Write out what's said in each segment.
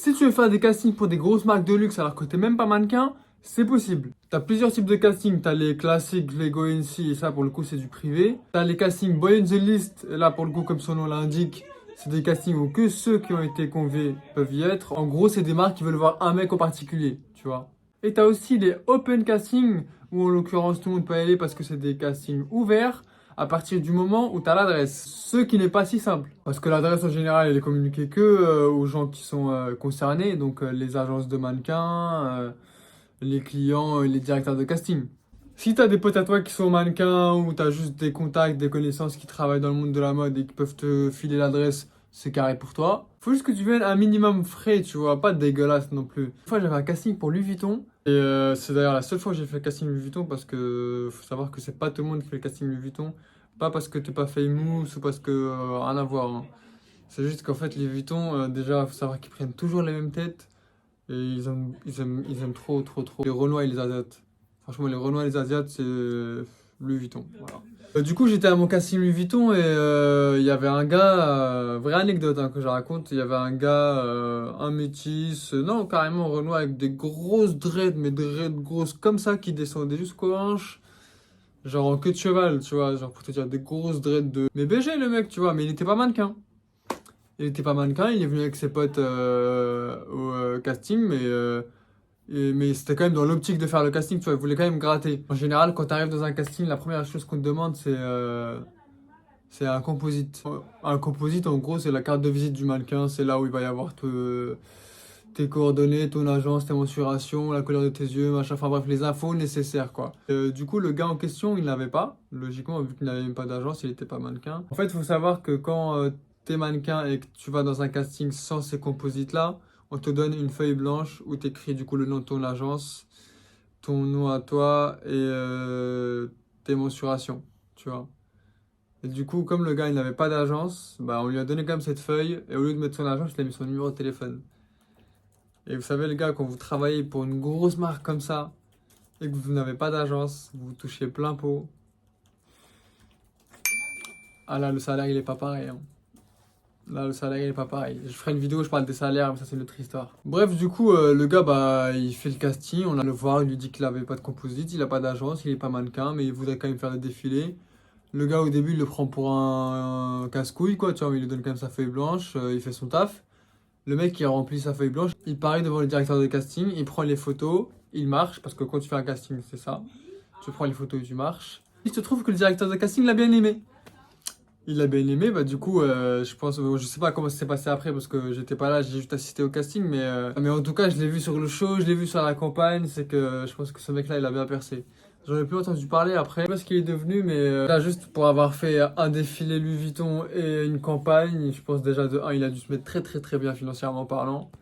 Si tu veux faire des castings pour des grosses marques de luxe alors que t'es même pas mannequin, c'est possible. T'as plusieurs types de castings. T'as les classiques, les Go NC, et ça pour le coup c'est du privé. T'as les castings Boy in the List, et là pour le coup comme son nom l'indique, c'est des castings où que ceux qui ont été conviés peuvent y être. En gros, c'est des marques qui veulent voir un mec en particulier, tu vois. Et t'as aussi les open castings, où en l'occurrence tout le monde peut y aller parce que c'est des castings ouverts à partir du moment où tu as l'adresse. Ce qui n'est pas si simple. Parce que l'adresse en général, elle est communiquée que aux gens qui sont concernés, donc les agences de mannequins, les clients, les directeurs de casting. Si tu as des potes à toi qui sont mannequins ou tu as juste des contacts, des connaissances qui travaillent dans le monde de la mode et qui peuvent te filer l'adresse, c'est carré pour toi. Faut juste que tu viennes un minimum frais, tu vois, pas dégueulasse non plus. Une fois, j'avais un casting pour Louis Vuitton. Et c'est d'ailleurs la seule fois que j'ai fait le casting Louis Vuitton parce que faut savoir que c'est pas tout le monde qui fait le casting Louis Vuitton. Pas parce que t'es pas famous ou parce que rien à voir, hein. C'est juste qu'en fait, Louis Vuitton, déjà, faut savoir qu'ils prennent toujours les mêmes têtes. Et ils aiment trop, trop, trop les Renois et les Asiates. Franchement, les Renois et les Asiates, c'est Louis Vuitton. Voilà. Du coup, j'étais à mon casting Louis Vuitton et il y avait un gars, vraie anecdote hein, que je raconte, il y avait un gars, un métis, non, carrément Renoir avec des grosses dreads, mais dreads grosses comme ça qui descendaient jusqu'aux hanches, genre en queue de cheval, tu vois, genre pour te dire des grosses dreads de. Mais BG le mec, tu vois, mais il était pas mannequin. Il était pas mannequin, il est venu avec ses potes au casting, mais c'était quand même dans l'optique de faire le casting, tu vois, il voulait quand même gratter. En général, quand tu arrives dans un casting, la première chose qu'on te demande, c'est un composite. Un composite, en gros, c'est la carte de visite du mannequin, c'est là où il va y avoir tes coordonnées, ton agence, tes mensurations, la couleur de tes yeux, machin, enfin bref, les infos nécessaires, quoi. Du coup, le gars en question, il n'avait pas, logiquement, vu qu'il n'avait même pas d'agence, il n'était pas mannequin. En fait, il faut savoir que quand t'es mannequin et que tu vas dans un casting sans ces composites-là, on te donne une feuille blanche où t'écris du coup le nom de ton agence, ton nom à toi et tes mensurations, tu vois. Et du coup, comme le gars il n'avait pas d'agence, bah on lui a donné quand même cette feuille et au lieu de mettre son agence, il a mis son numéro de téléphone. Et vous savez, les gars, quand vous travaillez pour une grosse marque comme ça et que vous n'avez pas d'agence, vous touchez plein pot. Ah là, le salaire il est pas pareil, hein. Là, le salaire il est pas pareil. Je ferai une vidéo où je parle des salaires, mais ça c'est une autre histoire. Bref, du coup, le gars, bah, il fait le casting, on a le voir, il lui dit qu'il avait pas de composite, il a pas d'agence, il est pas mannequin, mais il voudrait quand même faire le défilé. Le gars, au début, il le prend pour un casse-couille, quoi, tu vois, mais il lui donne quand même sa feuille blanche, il fait son taf. Le mec, il remplit sa feuille blanche, il paraît devant le directeur de casting, il prend les photos, il marche, parce que quand tu fais un casting, c'est ça. Tu prends les photos et tu marches. Il se trouve que le directeur de casting l'a bien aimé. Il l'a bien aimé, bah du coup, je pense, je sais pas comment ça s'est passé après parce que j'étais pas là, j'ai juste assisté au casting, mais en tout cas, je l'ai vu sur le show, je l'ai vu sur la campagne, c'est que je pense que ce mec-là, il a bien percé. J'en ai plus entendu parler après, je sais pas ce qu'il est devenu, mais là, juste pour avoir fait un défilé Louis Vuitton et une campagne, je pense déjà de un, il a dû se mettre très très très bien financièrement parlant,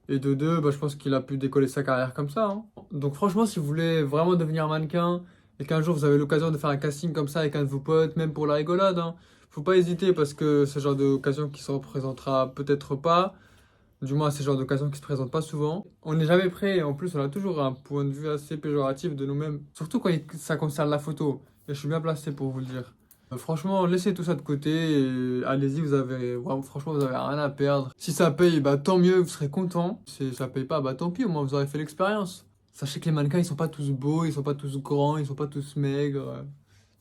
et de deux, bah, je pense qu'il a pu décoller sa carrière comme ça, hein. Donc franchement, si vous voulez vraiment devenir mannequin et qu'un jour vous avez l'occasion de faire un casting comme ça avec un de vos potes, même pour la rigolade, hein, faut pas hésiter parce que c'est le genre d'occasion qui se représentera peut-être pas. Du moins, c'est le genre d'occasion qui se présente pas souvent. On n'est jamais prêt et en plus, on a toujours un point de vue assez péjoratif de nous-mêmes. Surtout quand ça concerne la photo. Et je suis bien placé pour vous le dire. Franchement, laissez tout ça de côté et allez-y, franchement, vous avez rien à perdre. Si ça paye, bah tant mieux, vous serez content. Si ça paye pas, bah tant pis, au moins vous aurez fait l'expérience. Sachez que les mannequins, ils sont pas tous beaux, ils sont pas tous grands, ils sont pas tous maigres.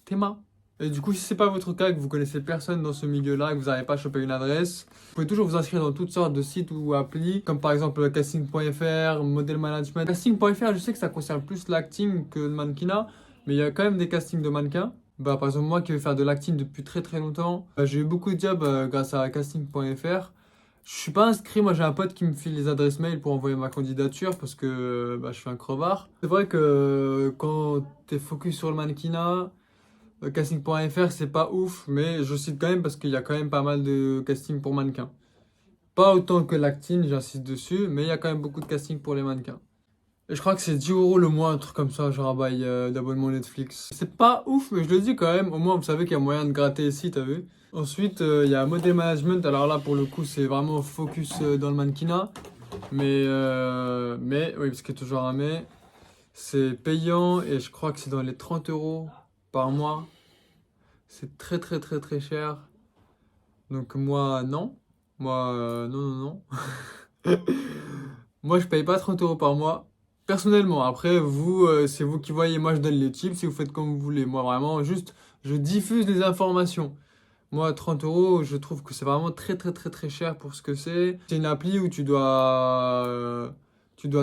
Théma. Et du coup, si c'est pas votre cas, que vous connaissez personne dans ce milieu-là, que vous n'arrivez pas à choper une adresse, vous pouvez toujours vous inscrire dans toutes sortes de sites ou applis, comme par exemple casting.fr, model management. Casting.fr, je sais que ça concerne plus l'acting que le mannequinat, mais il y a quand même des castings de mannequins. Bah, par exemple, moi qui veux faire de l'acting depuis très très longtemps, j'ai eu beaucoup de jobs grâce à casting.fr. Je suis pas inscrit, moi j'ai un pote qui me file les adresses mail pour envoyer ma candidature parce que bah, je suis un crevard. C'est vrai que quand t'es focus sur le mannequinat, casting.fr, c'est pas ouf, mais je cite quand même parce qu'il y a quand même pas mal de casting pour mannequins. Pas autant que l'acting, j'insiste dessus, mais il y a quand même beaucoup de casting pour les mannequins. Et je crois que c'est 10 € le mois, un truc comme ça, genre un bail d'abonnement Netflix. C'est pas ouf, mais je le dis quand même, au moins vous savez qu'il y a moyen de gratter ici, t'as vu. Ensuite, il y a model management, alors là pour le coup c'est vraiment focus dans le mannequinat. Oui, parce qu'il y a toujours un mais, c'est payant et je crois que c'est dans les 30 € par mois. C'est très très très très cher. Donc moi non. Moi non non non. Moi, je paye pas 30 euros par mois. Personnellement, après, vous, c'est vous qui voyez. Moi, je donne les tips et vous faites comme vous voulez. Moi, vraiment, juste, je diffuse les informations. Moi, 30 euros, je trouve que c'est vraiment très, très, très, très cher pour ce que c'est. C'est une appli où tu dois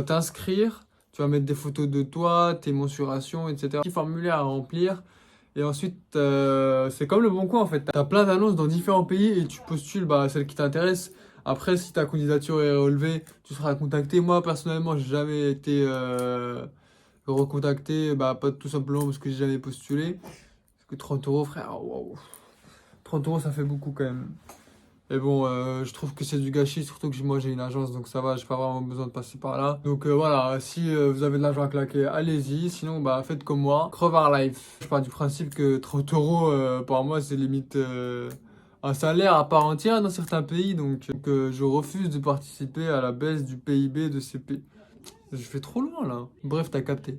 t'inscrire. Tu vas mettre des photos de toi, tes mensurations, etc. Petit formulaire à remplir. Et ensuite, c'est comme le Bon Coin en fait. Tu as plein d'annonces dans différents pays et tu postules bah, celle qui t'intéresse. Après, si ta candidature est relevée, tu seras contacté. Moi, personnellement, j'ai jamais été recontacté. Bah, pas tout simplement parce que j'ai jamais postulé. Parce que 30 euros, frère, waouh. 30 euros, ça fait beaucoup quand même. Et bon, je trouve que c'est du gâchis, surtout que moi j'ai une agence, donc ça va, j'ai pas vraiment besoin de passer par là. Donc voilà, si vous avez de l'argent à claquer, allez-y. Sinon, bah faites comme moi, crevard life. Je pars du principe que 30 euros par mois, c'est limite un salaire à part entière dans certains pays. Donc je refuse de participer à la baisse du PIB de ces pays. Je fais trop loin là. Bref, t'as capté.